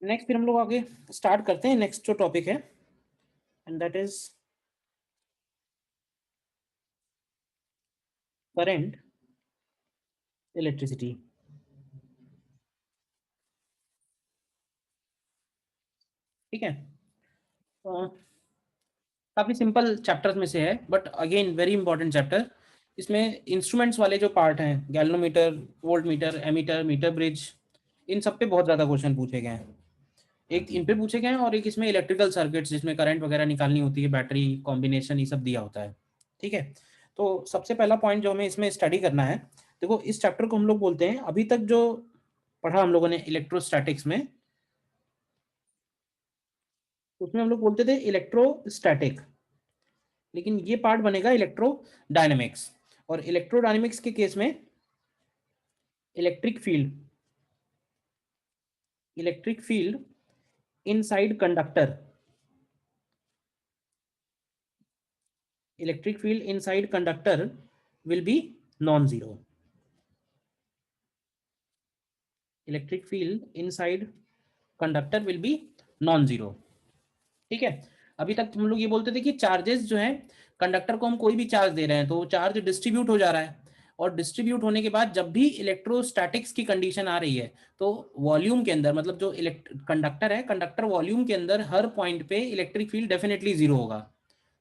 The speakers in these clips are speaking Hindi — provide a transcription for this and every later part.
नेक्स्ट फिर हम लोग आगे स्टार्ट करते हैं। नेक्स्ट जो टॉपिक है and that is current, electricity. ठीक है। काफी सिंपल चैप्टर्स में से है but again very important chapter. इसमें इंस्ट्रूमेंट्स वाले जो पार्ट हैं, galvanometer, voltmeter, ammeter, metre bridge, इन सब पे बहुत ज्यादा क्वेश्चन पूछे गए हैं। एक इन पे पूछे गए हैं और एक इसमें इलेक्ट्रिकल सर्किट्स जिसमें करंट वगैरह निकालनी होती है, बैटरी कॉम्बिनेशन, ये सब दिया होता है। ठीक है। तो सबसे पहला पॉइंट जो हमें इसमें स्टडी करना है, देखो इस चैप्टर को हम लोग बोलते हैं, अभी तक जो पढ़ा हम लोगों ने इलेक्ट्रोस्टैटिक्स में, उसमें हम लोग बोलते थे इलेक्ट्रोस्टैटिक, लेकिन ये पार्ट बनेगा इलेक्ट्रोडायनेमिक्स। और इलेक्ट्रोडायनेमिक्स के केस में electric field, electric field inside conductor, electric field inside conductor will be non zero. Electric field inside conductor will be non zero. ठीक है। अभी तक हम लोग ये बोलते थे कि चार्जेस जो है, कंडक्टर को हम कोई भी चार्ज दे रहे हैं तो वो चार्ज डिस्ट्रीब्यूट हो जा रहा है, और डिस्ट्रीब्यूट होने के बाद जब भी इलेक्ट्रोस्टैटिक्स की कंडीशन आ रही है तो वॉल्यूम के अंदर, मतलब जो कंडक्टर है, कंडक्टर वॉल्यूम के अंदर हर पॉइंट पे इलेक्ट्रिक फील्ड डेफिनेटली जीरो होगा।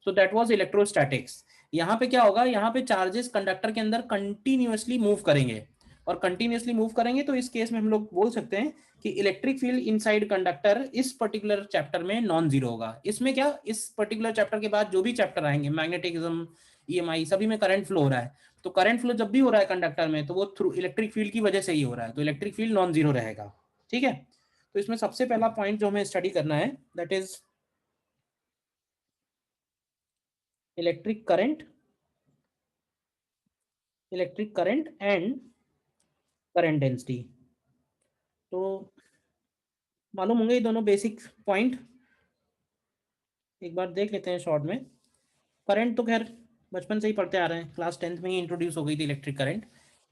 So that was electrostatics. यहाँ पे क्या होगा, यहाँ पे चार्जेस कंडक्टर के अंदर कंटिन्यूअसली मूव करेंगे, और कंटिन्यूअसली मूव करेंगे तो इस केस में हम लोग बोल सकते हैं कि इलेक्ट्रिक फील्ड इनसाइड कंडक्टर इस पर्टिकुलर चैप्टर में नॉन जीरो होगा। इसमें क्या, इस पर्टिकुलर चैप्टर के बाद जो भी चैप्टर आएंगे, मैग्नेटिज्म, ईएमआई, सभी में करंट फ्लो हो रहा है, तो करंट फ्लो जब भी हो रहा है कंडक्टर में तो वो थ्रू इलेक्ट्रिक फील्ड की वजह से ही हो रहा है, तो इलेक्ट्रिक फील्ड नॉन जीरो रहेगा। ठीक है। तो इसमें सबसे पहला पॉइंट जो हमें स्टडी करना है that is electric current, electric current and current density. तो मालूम होंगे ये दोनों बेसिक पॉइंट, एक बार देख लेते हैं शॉर्ट में। करंट तो खैर बचपन से ही पढ़ते आ रहे हैं, क्लास 10th में ही इंट्रोड्यूस हो गई थी electric current.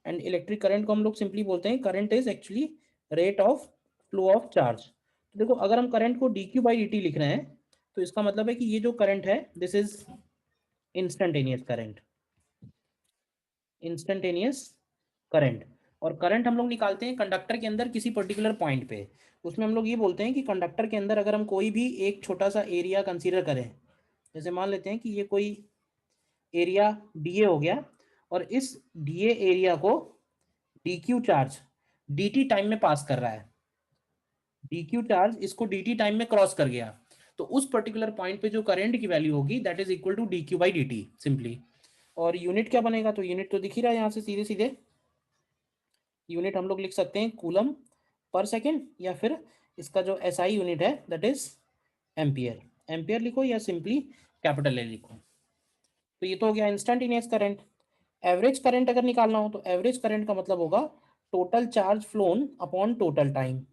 And electric current को हम लोग सिंपली बोलते हैं current is actually rate of flow of charge. तो देखो अगर हम करंट को D Q by D T लिख रहे हैं तो इसका मतलब है कि ये जो करंट है this is instantaneous current, instantaneous current. और करंट हम लोग निकालते हैं कंडक्टर के अंदर किसी पर्टिकुलर पॉइंट पे। उसमें हम लोग ये बोलते हैं कि कंडक्टर के अंदर अगर हम कोई भी एक छोटा सा एरिया कंसीडर करें, जैसे मान लेते हैं कि ये कोई एरिया डीए हो गया, और इस डीए एरिया को डीक्यू चार्ज डीटी टाइम में पास कर रहा है, डीक्यू चार्ज इसको डीटी टाइम में क्रॉस कर गया, तो उस पर्टिकुलर पॉइंट पे जो करंट की वैल्यू होगी that is equal to D Q by D simply. और यूनिट क्या बनेगा, तो यूनिट तो दिख ही रहा है यहाँ से सीधे सीधे, यूनिट हम लोग लिख सकते हैं कूलम पर सेकेंड, या फिर इसका जो एसआई यूनिट है दैट इज एम्पियर। एम्पियर लिखो या सिंपली कैपिटल ए लिखो। तो ये तो हो गया इंस्टेंटेनियस करंट। एवरेज करंट अगर निकालना हो तो एवरेज करंट का मतलब होगा total charge phloem upon total time.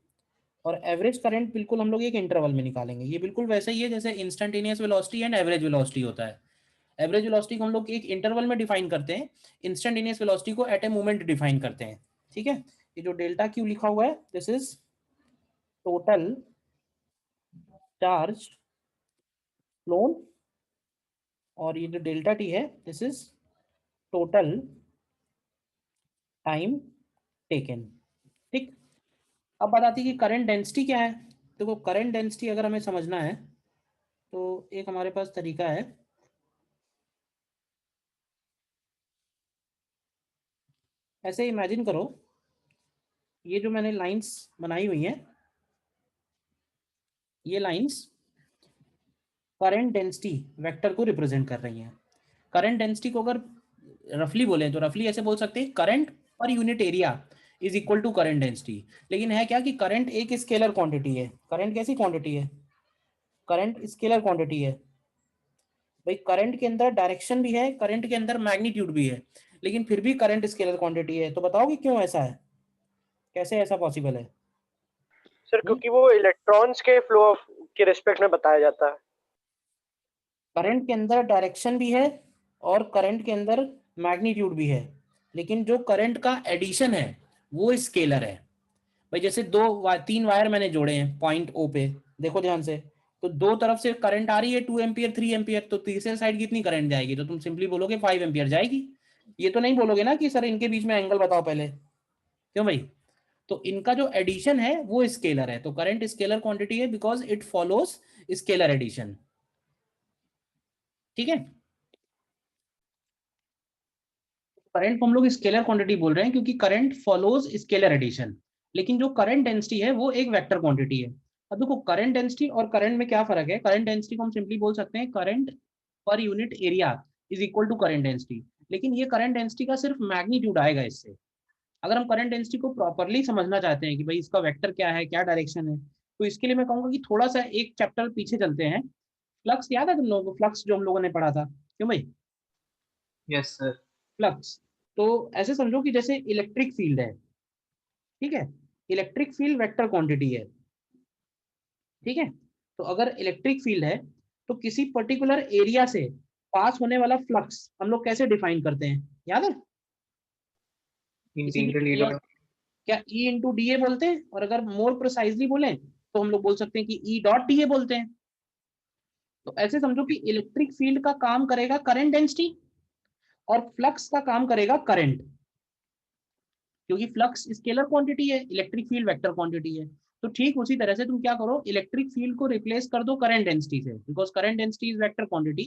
और एवरेज करंट बिल्कुल हम लोग एक इंटरवल में निकालेंगे, ये बिल्कुल वैसे ही है जैसे instantaneous velocity and average velocity होता है। एवरेज वेलोसिटी को हम लोग एक इंटरवल में डिफाइन करते हैं, इंस्टेंटेनियस वेलोसिटी को एट ए मोमेंट डिफाइन करते हैं। ठीक है। ये जो डेल्टा क्यू लिखा हुआ है this is total charge phloem, और ये जो डेल्टा टी है this is total time taken. ठीक। अब बात आती है कि करंट डेंसिटी क्या है। देखो करंट डेंसिटी अगर हमें समझना है तो एक हमारे पास तरीका है, ऐसे इमेजिन करो ये जो मैंने लाइंस बनाई हुई हैं, ये लाइंस करंट डेंसिटी वेक्टर को रिप्रेजेंट कर रही हैं। करंट डेंसिटी को अगर रफली बोले तो रफली ऐसे बोल सकते हैं करंट पर unit area is equal to current density. लेकिन है क्या कि करंट एक स्केलर क्वांटिटी है। करंट कैसी क्वांटिटी है, करंट स्केलर क्वांटिटी है। भाई करंट के अंदर डायरेक्शन भी है, करंट के अंदर मैग्नीट्यूड भी है, लेकिन फिर भी करंट स्केलर क्वांटिटी है। तो बताओ कि क्यों ऐसा है, कैसे ऐसा पॉसिबल है। सर क्योंकि वो इलेक्ट्रॉन्स के फ्लो ऑफ के रिस्पेक्ट में बताया जाता है। करंट के अंदर डायरेक्शन भी है और करंट के अंदर मैग्नीट्यूड भी है, लेकिन जो करंट का एडिशन है वो स्केलर है। भाई जैसे तीन वायर मैंने जोड़े हैं पॉइंट ओ पे, देखो ध्यान से, तो दो तरफ से करंट आ रही है 2 एम्पियर 3 एम्पियर, तो तीसरे साइड कितनी करंट जाएगी, तो तुम सिंपली बोलोगे 5 एम्पियर जाएगी। ये तो नहीं बोलोगे ना कि सर इनके बीच में एंगल बताओ पहले, क्यों भाई? तो इनका जो एडिशन है वो स्केलर है, तो करंट स्केलर क्वांटिटी है because it follows scalar addition. ठीक है, करंट को हम लोग स्केलर क्वांटिटी बोल रहे हैं क्योंकि करंट फॉलोज स्केलर एडिशन, लेकिन जो करंट डेंसिटी है वो एक वेक्टर क्वांटिटी है। अब देखो करंट डेंसिटी और करंट में क्या फर्क है, करंट डेंसिटी को हम सिंपली बोल सकते हैं करंट पर unit area is equal to current density, लेकिन ये करंट डेंसिटी का सिर्फ मैग्नीट्यूड आएगा इससे। अगर हम करंट डेंसिटी को प्रॉपरली समझना चाहते हैं कि भाई इसका वेक्टर क्या है, क्या डायरेक्शन है, तो इसके लिए मैं कहूंगा कि थोड़ा सा एक चैप्टर पीछे चलते हैं। फ्लक्स याद है तुम लोगों को, फ्लक्स जो हम लोगों ने पढ़ा था, क्यों भाई? Yes sir. फ्लक्स, तो ऐसे समझो कि जैसे इलेक्ट्रिक फील्ड है, ठीक है, इलेक्ट्रिक फील्ड वेक्टर क्वांटिटी है, ठीक है। तो अगर इलेक्ट्रिक फील्ड है तो किसी पर्टिकुलर एरिया से पास होने वाला फ्लक्स हम लोग कैसे डिफाइन करते हैं, याद है? किसी भी इंटीग्रल ई एरिया, डॉट। क्या ई इंटू डी ए बोलते हैं, और अगर मोर प्रिसाइजली बोले तो हम लोग बोल सकते हैं कि ई डॉट डी ए बोलते हैं। तो ऐसे समझो कि इलेक्ट्रिक फील्ड का काम करेगा करंट डेंसिटी और फ्लक्स का काम करेगा करंट, क्योंकि फ्लक्स स्केलर क्वांटिटी है, इलेक्ट्रिक फील्ड वेक्टर क्वांटिटी है। तो ठीक उसी तरह से तुम क्या करो, इलेक्ट्रिक फील्ड को रिप्लेस कर दो करंट डेंसिटी से, because current density is vector quantity,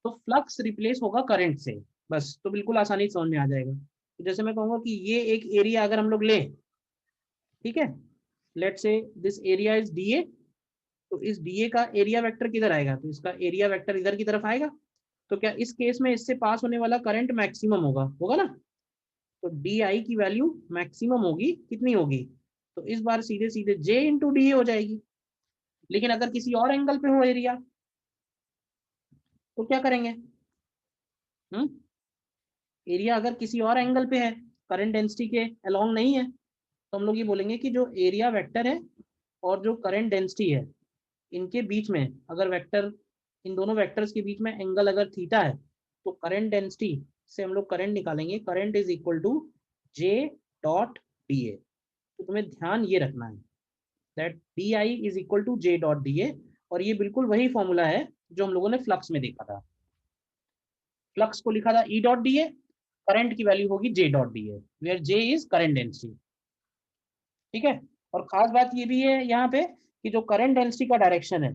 तो फ्लक्स रिप्लेस होगा करंट से, बस। तो बिल्कुल आसानी से समझ में आ जाएगा। तो जैसे मैं कहूंगा कि ये एक एरिया अगर हम लोग लें, ठीक है, let's say this area is D A, तो इस डी ए का एरिया वेक्टर किधर आएगा, तो इसका एरिया वेक्टर इधर की तरफ आएगा। तो क्या इस केस में इससे पास होने वाला करंट मैक्सिमम होगा, होगा ना? तो डी आई की वैल्यू मैक्सिमम होगी, कितनी होगी, तो इस बार सीधे सीधे जे इंटू डी हो जाएगी। लेकिन अगर किसी और एंगल पे हो एरिया तो क्या करेंगे? एरिया अगर किसी और एंगल पे है, करंट डेंसिटी के अलोंग नहीं है, तो हम लोग ये बोलेंगे कि जो एरिया वेक्टर है और जो करंट डेंसिटी है, इनके बीच में अगर वेक्टर, इन दोनों वेक्टर्स के बीच में एंगल अगर थीटा है, तो करंट डेंसिटी से हम लोग करंट निकालेंगे, current is equal to J dot D A. तो तुम्हें ध्यान ये रखना है that D I is equal to J dot D A, और ये बिल्कुल वही फॉर्मूला है जो हम लोगों ने फ्लक्स में देखा था। फ्लक्स को लिखा था E dot D A, current की वैल्यू होगी J dot D A, where J is current density. ठीक है, और खास बात ये भी है यहाँ पे कि जो करंट डेंसिटी का डायरेक्शन है,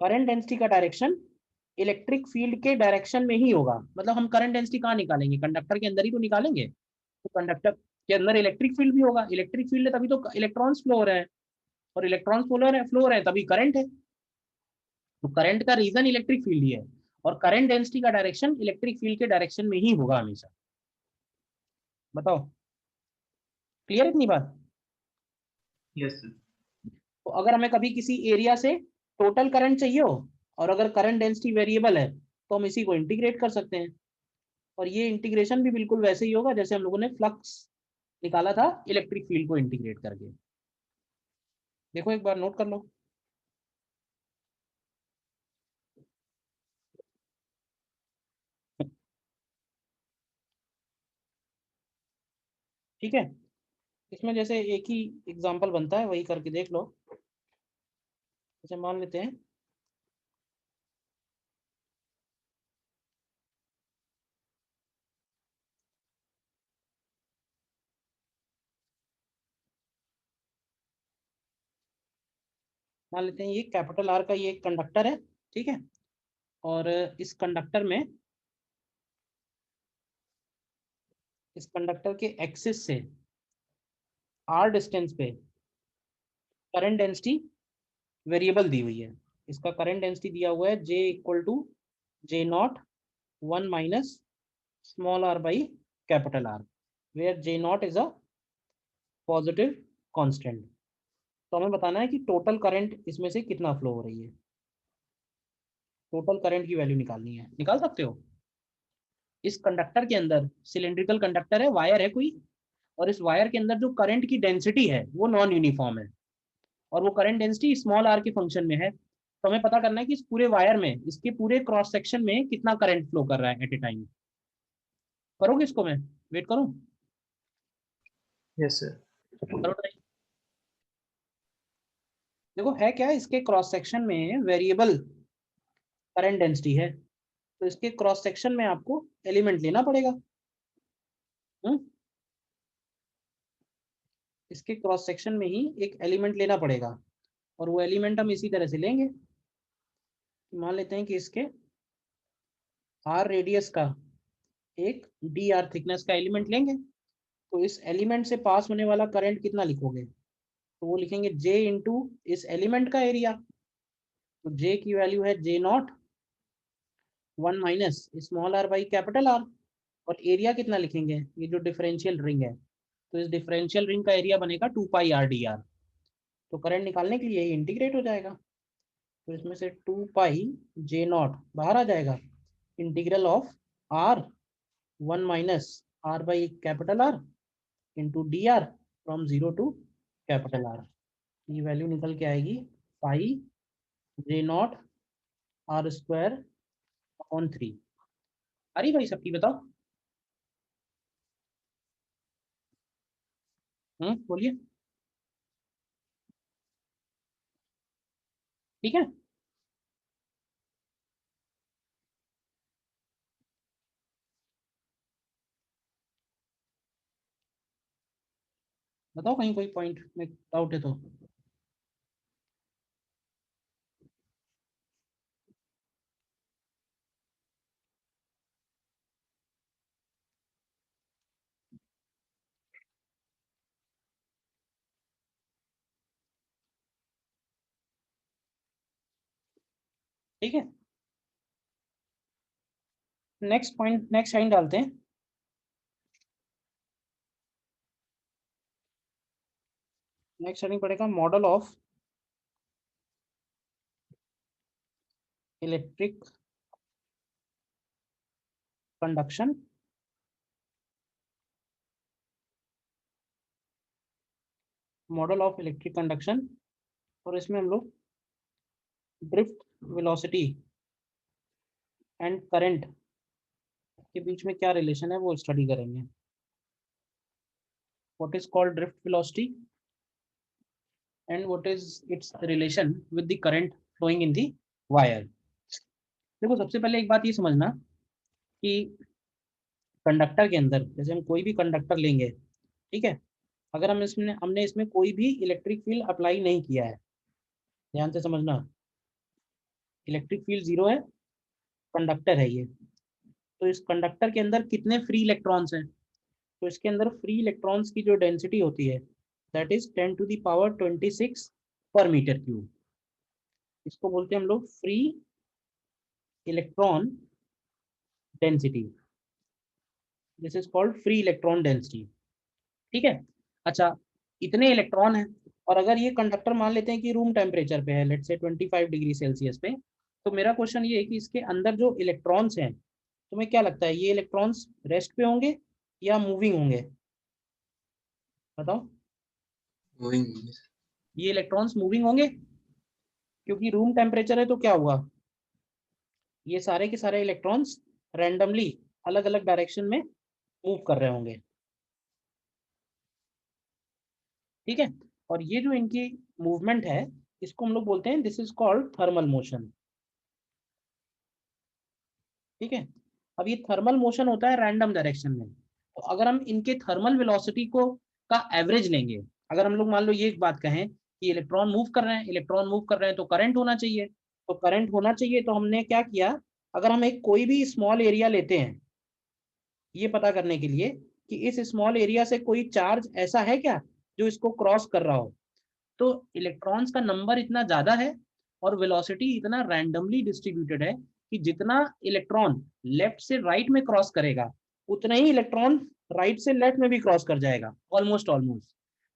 करंट डेंसिटी का डायरेक्शन इलेक्ट्रिक फील्ड के डायरेक्शन में ही होगा। मतलब हम करंट डेंसिटी कहाँ निकालेंगे, कंडक्टर के अंदर ही तो निकालेंगे, तो कंडक्टर के अंदर इलेक्ट्रिक फील्ड भी होगा, इलेक्ट्रिक फील्ड है तभी तो इलेक्ट्रॉन्स फ्लो हो रहे हैं, और इलेक्ट्रॉन्स फ्लो हो रहे हैं तभी करंट है। तो करंट का रीजन इलेक्ट्रिक फील्ड ही है, और करंट डेंसिटी का डायरेक्शन इलेक्ट्रिक फील्ड के डायरेक्शन में ही होगा हमेशा। बताओ, क्लियर इतनी बात? Yes sir. तो अगर हमें कभी किसी एरिया से टोटल करंट चाहिए हो, और अगर करंट डेंसिटी वेरिएबल है, तो हम इसी को इंटीग्रेट कर सकते हैं, और ये इंटीग्रेशन भी बिल्कुल वैसे ही होगा जैसे हम लोगों ने फ्लक्स निकाला था इलेक्ट्रिक फील्ड को इंटीग्रेट करके। देखो एक बार नोट कर लो। ठीक है, इसमें जैसे एक ही एग्जांपल बनता है, वही करके देख लो। जैसे मान लेते हैं ये कैपिटल आर का ये एक कंडक्टर है, ठीक है, और इस कंडक्टर के एक्सिस से आर डिस्टेंस पे करंट डेंसिटी वेरिएबल दी हुई है। इसका करंट डेंसिटी दिया हुआ है J equal to J nought 1 minus small R by capital R, where J nought is a positive constant. तो हमें बताना है कि टोटल करंट इसमें से कितना फ्लो हो रही है, टोटल करंट की वैल्यू निकालनी है। निकाल सकते हो? इस कंडक्टर के अंदर, सिलेंड्रिकल कंडक्टर है, वायर है कोई, और इस वायर के अंदर जो करंट की डेंसिटी है वो नॉन यूनिफॉर्म है, और वो करंट डेंसिटी स्मॉल आर के फंक्शन में है। तो हमें पता करना है कि इस पूरे वायर में, इसके पूरे क्रॉस सेक्शन में कितना करंट फ्लो कर रहा है एट ए टाइम। करोगे इसको? मैं वेट करूं? Yes sir. करो ट्राई। देखो है क्या, इसके क्रॉस सेक्शन में वेरिएबल करंट डेंसिटी है, तो इसके क्रॉस सेक्शन में आपको एलिमेंट लेना पड़ेगा। इसके क्रॉस सेक्शन में ही एक एलिमेंट लेना पड़ेगा, और वो एलिमेंट हम इसी तरह से लेंगे। मान लेते हैं कि इसके आर रेडियस का एक डी आर थिकनेस का एलिमेंट लेंगे, तो इस एलिमेंट से पास होने वाला करंट कितना लिखोगे, तो वो लिखेंगे जे इंटू इस एलिमेंट का एरिया। तो जे की वैल्यू है J nought 1 minus small R by capital R, और एरिया कितना लिखेंगे, ये जो डिफरेंशियल रिंग है, तो इस डिफरेंशियल रिंग का एरिया बनेगा 2 पाई आर डी आर। तो करंट निकालने के लिए ये इंटीग्रेट हो जाएगा, तो इसमें से 2 पाई जे नॉट बाहर आ जाएगा, integral of R 1 minus R by capital R into D R from 0 to capital R. ये वैल्यू निकल के आएगी pi J naught R square upon 3। अरे भाई सबकी बताओ, बोलिए। ठीक है, बताओ कहीं कोई पॉइंट में डाउट है तो। ठीक है, नेक्स्ट पॉइंट, नेक्स्ट लाइन डालते हैं। नेक्स्ट लाइन पड़ेगा model of electric conduction model of electric conduction, और इसमें हम लोग ड्रिफ्ट वेलोसिटी एंड करंट के बीच में क्या रिलेशन है वो स्टडी करेंगे। What is called drift velocity and what is its relation with the current flowing in the wire. देखो सबसे पहले एक बात ये समझना कि कंडक्टर के अंदर, जैसे हम कोई भी कंडक्टर लेंगे, ठीक है, अगर हमने इसमें कोई भी इलेक्ट्रिक फील्ड अप्लाई नहीं किया है, ध्यान से समझना, इलेक्ट्रिक फील्ड जीरो है, कंडक्टर है ये, तो इस कंडक्टर के अंदर कितने फ्री इलेक्ट्रॉन्स हैं, तो इसके अंदर फ्री इलेक्ट्रॉन्स की जो डेंसिटी होती है that is 10 to the power 26 पर मीटर क्यूब। इसको बोलते हैं हम लोग free electron density, this is called free electron density. ठीक है, अच्छा, इतने इलेक्ट्रॉन हैं, और अगर ये कंडक्टर मान लेते हैं कि रूम टेम्परेचर पे है, लेट्स से 25 डिग्री सेल्सियस पे, तो मेरा क्वेश्चन ये है कि इसके अंदर जो इलेक्ट्रॉन्स हैं, तुम्हें क्या लगता है ये इलेक्ट्रॉन्स रेस्ट पे होंगे या मूविंग होंगे, बताओ। मूविंग। ये इलेक्ट्रॉन्स मूविंग होंगे, क्योंकि रूम टेम्परेचर है, तो क्या हुआ, ये सारे के सारे इलेक्ट्रॉन्स रैंडमली अलग अलग डायरेक्शन में मूव कर रहे होंगे। ठीक है, और ये जो इनकी मूवमेंट है, इसको हम लोग बोलते हैं, this is called thermal motion. ठीक है, अब ये थर्मल मोशन होता है रैंडम डायरेक्शन में, तो अगर हम इनके थर्मल वेलोसिटी को का एवरेज लेंगे, अगर हम लोग मान लो ये एक बात कहें कि इलेक्ट्रॉन मूव कर रहे हैं, इलेक्ट्रॉन मूव कर रहे हैं तो करंट होना चाहिए, तो करंट होना चाहिए, तो हमने क्या किया, अगर हम एक कोई भी स्मॉल एरिया लेते हैं, ये पता करने के लिए कि इस स्मॉल एरिया से कोई चार्ज ऐसा है क्या जो इसको क्रॉस कर रहा हो, तो इलेक्ट्रॉन्स का नंबर इतना ज्यादा है और वेलोसिटी इतना रैंडमली डिस्ट्रीब्यूटेड है कि जितना इलेक्ट्रॉन लेफ्ट से राइट में क्रॉस करेगा, उतना ही इलेक्ट्रॉन राइट से लेफ्ट में भी क्रॉस कर जाएगा, ऑलमोस्ट ऑलमोस्ट,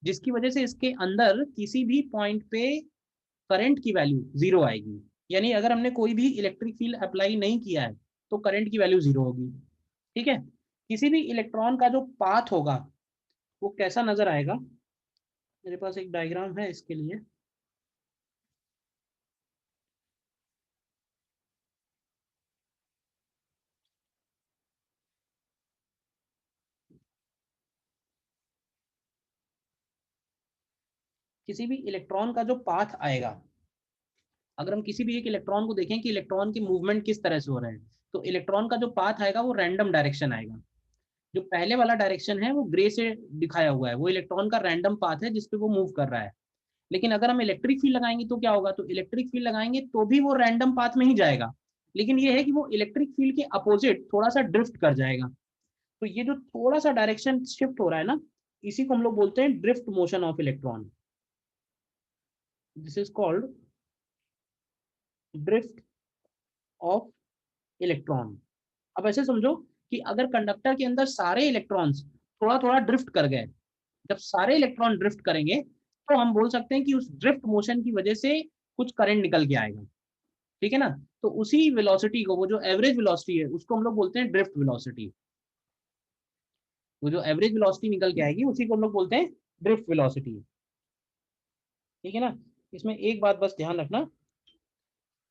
जिसकी वजह से इसके अंदर किसी भी पॉइंट पे करंट की वैल्यू जीरो आएगी। यानी अगर हमने कोई भी इलेक्ट्रिक फील्ड अप्लाई नहीं किया है तो करंट की वैल्यू जीरो होगी। ठीक है, किसी भी इलेक्ट्रॉन का जो पाथ होगा वो कैसा नजर आएगा, मेरे पास एक डायग्राम है इसके लिए। किसी भी इलेक्ट्रॉन का जो पाथ आएगा, अगर हम किसी भी एक इलेक्ट्रॉन को देखें कि इलेक्ट्रॉन की मूवमेंट किस तरह से हो रहे हैं, तो इलेक्ट्रॉन का जो पाथ आएगा वो रैंडम डायरेक्शन आएगा। जो पहले वाला डायरेक्शन है वो ग्रे से दिखाया हुआ है, वो इलेक्ट्रॉन का रैंडम पाथ है जिसपे वो मूव कर रहा है। लेकिन अगर हम इलेक्ट्रिक फील्ड लगाएंगे तो क्या होगा, तो इलेक्ट्रिक फील्ड लगाएंगे तो भी वो रैंडम पाथ में ही जाएगा, लेकिन ये है कि वो इलेक्ट्रिक फील्ड के अपोजिट थोड़ा सा ड्रिफ्ट कर जाएगा। तो ये जो थोड़ा सा डायरेक्शन शिफ्ट हो रहा है ना, इसी को हम लोग बोलते हैं drift motion of electron. This is called drift of electron. अब ऐसे समझो कि अगर कंडक्टर के अंदर सारे इलेक्ट्रॉन्स थोड़ा थोड़ा ड्रिफ्ट कर गए, जब सारे इलेक्ट्रॉन ड्रिफ्ट करेंगे तो हम बोल सकते हैं कि उस ड्रिफ्ट मोशन की वजह से कुछ करंट निकल के आएगा, ठीक है ना। तो उसी वेलोसिटी को, वो जो एवरेज वेलोसिटी है, उसको हम लोग बोलते हैं ड्रिफ्ट वेलोसिटी। वो जो एवरेज वेलोसिटी निकल के आएगी उसी को हम लोग बोलते हैं ड्रिफ्ट वेलोसिटी, ठीक है ना। इसमें एक बात बस ध्यान रखना,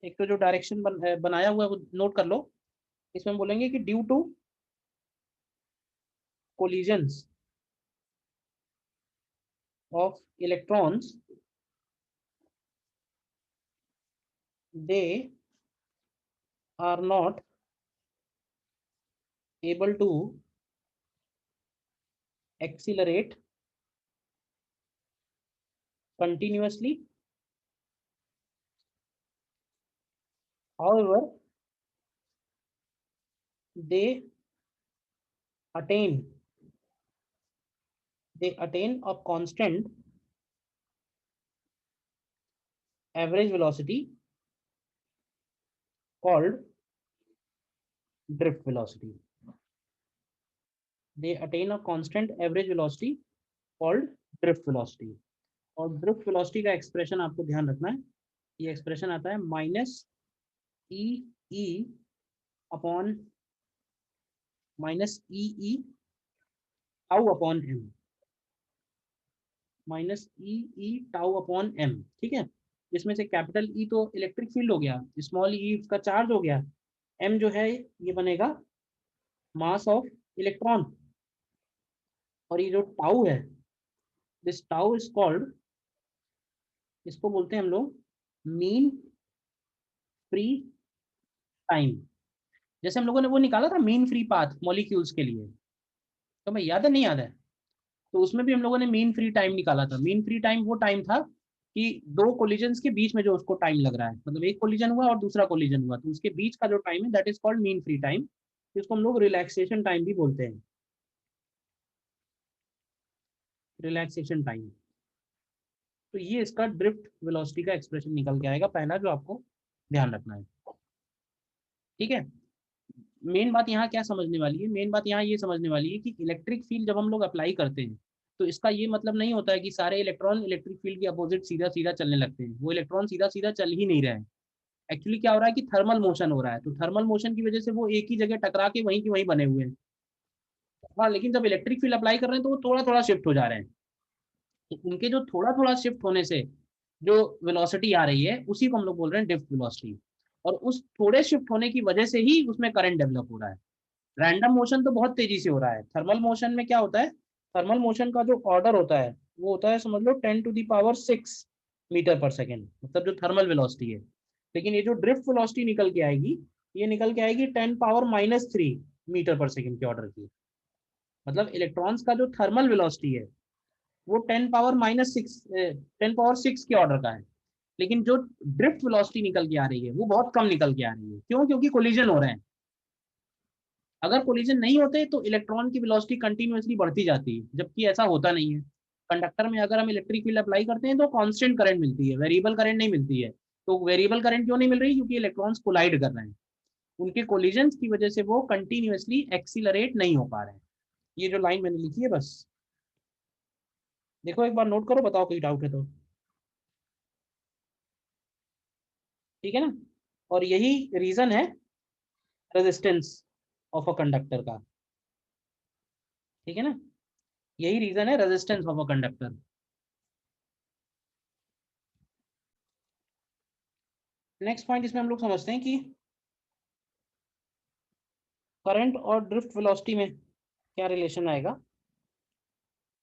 एक तो जो डायरेक्शन बनाया हुआ है वो नोट कर लो। इसमें हम बोलेंगे कि due to collisions of electrons they are not able to accelerate continuously. However, they attain a constant average velocity called drift velocity. They attain a constant average velocity called drift velocity. और ड्रिफ्ट वेलोसिटी का एक्सप्रेशन आपको ध्यान रखना है, ये एक्सप्रेशन आता है माइनस ई ई अपॉन माइनस ई टाउ अपॉन एम, माइनस ई टाउ अपॉन एम, ठीक है। जिसमें से कैपिटल ई तो इलेक्ट्रिक फील्ड हो गया, स्मॉल ई का चार्ज हो गया, एम जो है ये बनेगा मास ऑफ इलेक्ट्रॉन, और ये जो टाउ है, दिस टाउ इज कॉल्ड, इसको बोलते हैं हम लोग मीन फ्री टाइम। जैसे हम लोगों ने वो निकाला था मीन फ्री पाथ मॉलिक्यूल्स के लिए, तो मैं याद है नहीं याद है, तो उसमें भी हम लोगों ने मीन फ्री टाइम निकाला था। मीन फ्री टाइम वो टाइम था कि दो कोलिजन्स के बीच में जो उसको टाइम लग रहा है, मतलब एक कोलिजन हुआ और दूसरा कोलिजन हुआ, तो उसके बीच का जो टाइम है that is called mean free time, जिसको हम लोग रिलैक्सेशन टाइम भी बोलते हैं, रिलैक्सेशन टाइम। तो ये इसका ड्रिफ्ट वेलोसिटी का एक्सप्रेशन निकल के आएगा, पहला जो आपको ध्यान रखना है, ठीक है। मेन बात यहाँ क्या समझने वाली है, मेन बात यहाँ ये समझने वाली है कि इलेक्ट्रिक फील्ड जब हम लोग अप्लाई करते हैं तो इसका ये मतलब नहीं होता है कि सारे इलेक्ट्रॉन इलेक्ट्रिक फील्ड के अपोजिट सीधा सीधा चलने लगते हैं, वो इलेक्ट्रॉन सीधा सीधा चल ही नहीं रहे हैं। एक्चुअली क्या हो रहा है कि थर्मल मोशन हो रहा है, तो थर्मल मोशन की वजह से वो एक ही जगह टकरा के वहीं की वहीं बने हुए हैं। हाँ, लेकिन जब इलेक्ट्रिक फील्ड अप्लाई कर रहे हैं तो वो थोड़ा थोड़ा शिफ्ट हो जा रहे हैं, तो उनके जो थोड़ा थोड़ा शिफ्ट होने से जो वेलोसिटी आ रही है उसी को हम लोग बोल रहे हैं ड्रिफ्ट वेलोसिटी, और उस थोड़े शिफ्ट होने की वजह से ही उसमें करंट डेवलप हो रहा है। रैंडम मोशन तो बहुत तेजी से हो रहा है, थर्मल मोशन में क्या होता है, थर्मल मोशन का जो ऑर्डर होता है वो होता है समझ लो 10⁶ मीटर पर सेकेंड, मतलब जो थर्मल वेलोसिटी है। लेकिन ये जो ड्रिफ्ट वेलोसिटी निकल के आएगी, ये निकल के आएगी 10⁻³ मीटर पर सेकेंड के ऑर्डर की, मतलब इलेक्ट्रॉन्स का जो थर्मल वेलोसिटी है वो 10⁻⁶ के ऑर्डर का है, लेकिन जो ड्रिफ्ट वेलोसिटी निकल के आ रही है वो बहुत कम निकल के आ रही है। क्यों? क्योंकि कोलिजन हो रहे हैं। अगर कोलिजन नहीं होते तो इलेक्ट्रॉन की वेलोसिटी कंटिन्यूअसली बढ़ती जाती है, जबकि ऐसा होता नहीं है। कंडक्टर में अगर हम इलेक्ट्रिक फील्ड अप्लाई करते हैं तो कांस्टेंट करंट मिलती है, वेरिएबल करंट नहीं मिलती है। तो वेरिएबल करंट क्यों नहीं मिल रही? क्योंकि इलेक्ट्रॉन्स कोलाइड कर रहे हैं, उनके कोलिजन की वजह से वो कंटिन्यूअसली एक्सीलरेट नहीं हो पा रहे हैं। ये जो लाइन मैंने लिखी है बस देखो एक बार नोट करो, बताओ कोई डाउट है तो, ठीक है ना। और यही रीजन है रेजिस्टेंस ऑफ अ कंडक्टर का, ठीक है ना, यही रीजन है resistance of a conductor. Next point इसमें हम लोग समझते हैं कि करंट और ड्रिफ्ट वेलोसिटी में क्या रिलेशन आएगा।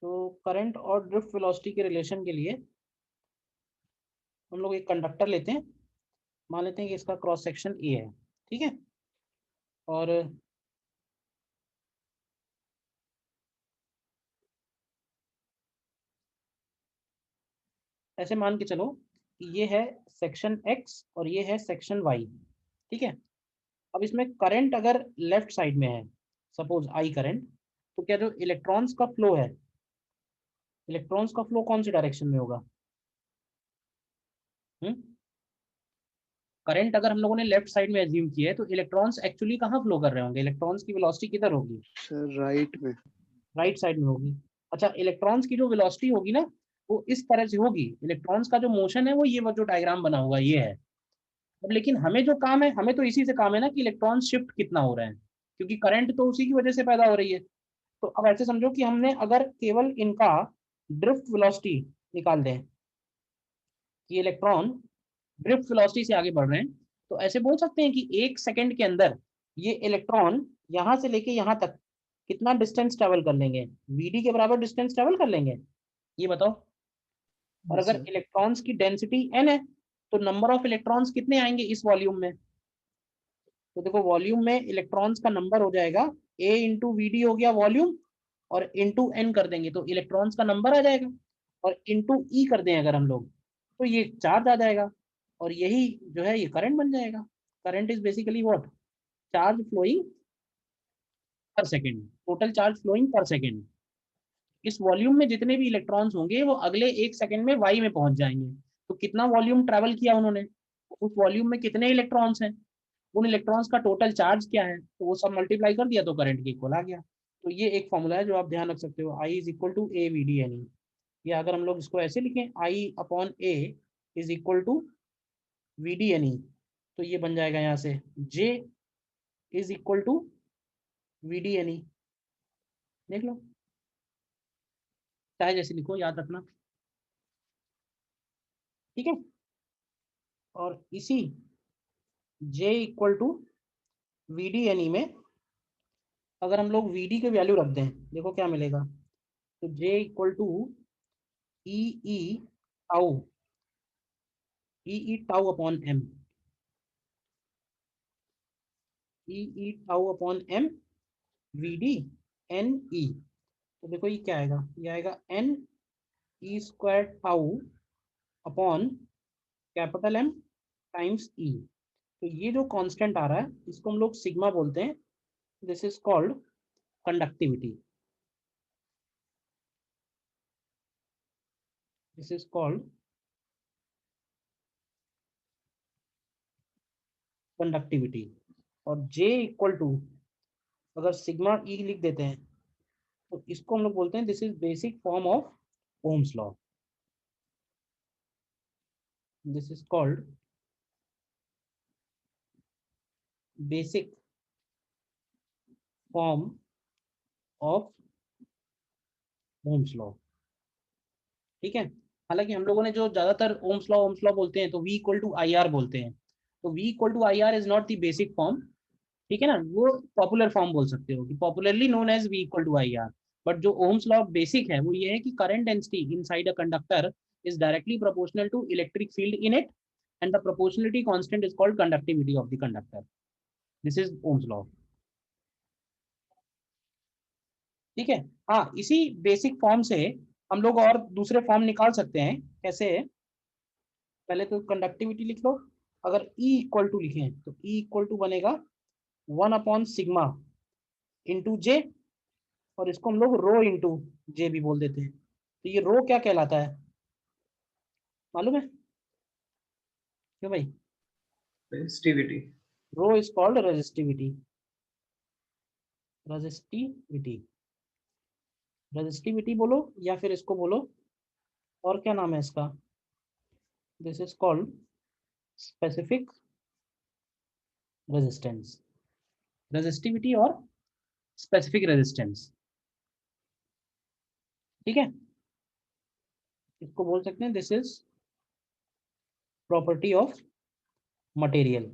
तो करंट और ड्रिफ्ट वेलोसिटी के रिलेशन के लिए हम लोग एक कंडक्टर लेते हैं, मान लेते हैं कि इसका क्रॉस सेक्शन ए है, ठीक है, और ऐसे मान के चलो कि ये है सेक्शन एक्स और ये है सेक्शन वाई, ठीक है। अब इसमें करंट अगर लेफ्ट साइड में है, सपोज आई करंट, तो क्या जो इलेक्ट्रॉन्स का फ्लो है, इलेक्ट्रॉन्स का फ्लो कौन सी डायरेक्शन में होगा? करंट अगर हम लोगों ने लेफ्ट साइड में एज्यूम किया है, तो इलेक्ट्रॉन्स एक्चुअली कहाँ फ्लो कर रहे होंगे? इलेक्ट्रॉन्स की वेलोसिटी किधर होगी? सर राइट में। राइट साइड में होगी। अच्छा, इलेक्ट्रॉन्स की जो वेलोसिटी होगी ना, वो इस तरह से होगी, इलेक्ट्रॉन्स का जो मोशन है वो ये, वो जो डायग्राम बना हुआ ये है। अब लेकिन हमें जो काम है, हमें तो इसी से काम है ना कि इलेक्ट्रॉन शिफ्ट कितना हो रहे हैं, क्योंकि करंट तो उसी की वजह से पैदा हो रही है। तो अब ऐसे समझो कि हमने अगर केवल इनका ड्रिफ्ट वेलोसिटी निकाल दें कि इलेक्ट्रॉन ड्रिफ्ट वेलोसिटी से आगे बढ़ रहे हैं, तो ऐसे बोल सकते हैं कि 1 सेकंड के अंदर ये इलेक्ट्रॉन यहाँ से लेके यहाँ तक कितना डिस्टेंस ट्रेवल कर लेंगे? वीडी के बराबर डिस्टेंस ट्रेवल कर लेंगे, ये बताओ। और यस अगर सर। इलेक्ट्रॉन्स की डेंसिटी n है, तो नंबर ऑफ इलेक्ट्रॉन्स कितने आएंगे इस वॉल्यूम में? तो देखो वॉल्यूम में इलेक्ट्रॉन्स का नंबर हो जाएगा a इंटू वी डी, हो गया वॉल्यूम, और इंटू n कर देंगे तो इलेक्ट्रॉन्स का नंबर आ जाएगा, और इंटू ई कर दें अगर हम लोग, तो ये चार्ज आ जाएगा, और यही जो है ये करंट बन जाएगा। Current is basically what? Charge flowing per second, total charge flowing per second. इस वॉल्यूम में जितने भी इलेक्ट्रॉन्स होंगे वो अगले 1 सेकंड में वाई में पहुंच जाएंगे। तो कितना वॉल्यूम ट्रेवल किया उन्होंने, उस वॉल्यूम में कितने इलेक्ट्रॉन्स हैं, उन इलेक्ट्रॉन्स का टोटल चार्ज क्या है, तो वो सब मल्टीप्लाई कर दिया तो करंट के इक्वल आ गया। तो ये एक फॉर्मूला है जो आप ध्यान रख सकते हो, I is equal to A V D N E. या अगर हम लोग इसको ऐसे लिखें, I upon A is equal to V D N E, तो ये बन जाएगा यहाँ से J is equal to V D N E. देख लो, चाहे जैसे लिखो, याद रखना, ठीक है। और इसी J equal to V D N E में अगर हम लोग वी डी के वैल्यू रख दें, देखो क्या मिलेगा। तो J equal to E E tau, E tau upon M, E tau upon M V D N E. तो देखो ये क्या आएगा, ये आएगा N E square tau upon capital M times E. तो ये जो कांस्टेंट आ रहा है इसको हम लोग सिग्मा बोलते हैं, this is called conductivity, this is called conductivity. और J इक्वल टू अगर सिग्मा ई लिख देते हैं तो इसको हम लोग बोलते हैं this is basic form of Ohm's law, this is called basic form of Ohm's law, ठीक है। हालांकि हम लोगों ने जो ज्यादातर ओम्स लॉ बोलते हैं तो V equal to I R बोलते हैं, तो V equal to I R is not the basic form, ठीक है ना, वो पॉपुलर फॉर्म बोल सकते हो कि popularly known as V equal to I R. But जो ओम्स लॉ बेसिक है वो ये है कि current density inside a conductor is directly proportional to electric field in it and the proportionality constant is called conductivity of the conductor, this is Ohm's law, ठीक है। हाँ, इसी बेसिक फॉर्म से हम लोग और दूसरे फॉर्म निकाल सकते हैं, कैसे? पहले तो कंडक्टिविटी लिख लो, अगर E इक्वल टू लिखें तो E इक्वल टू बनेगा 1/सिग्मा इंटू जे, और इसको हम लोग रो इंटू जे भी बोल देते हैं। तो ये रो क्या कहलाता है मालूम है क्यों भाई? Resistivity. Rho is called resistivity, resistivity, resistivity बोलो या फिर इसको बोलो, और क्या नाम है इसका, this is called specific resistance, resistivity और स्पेसिफिक रेजिस्टेंस, ठीक है। इसको बोल सकते हैं this is property of material.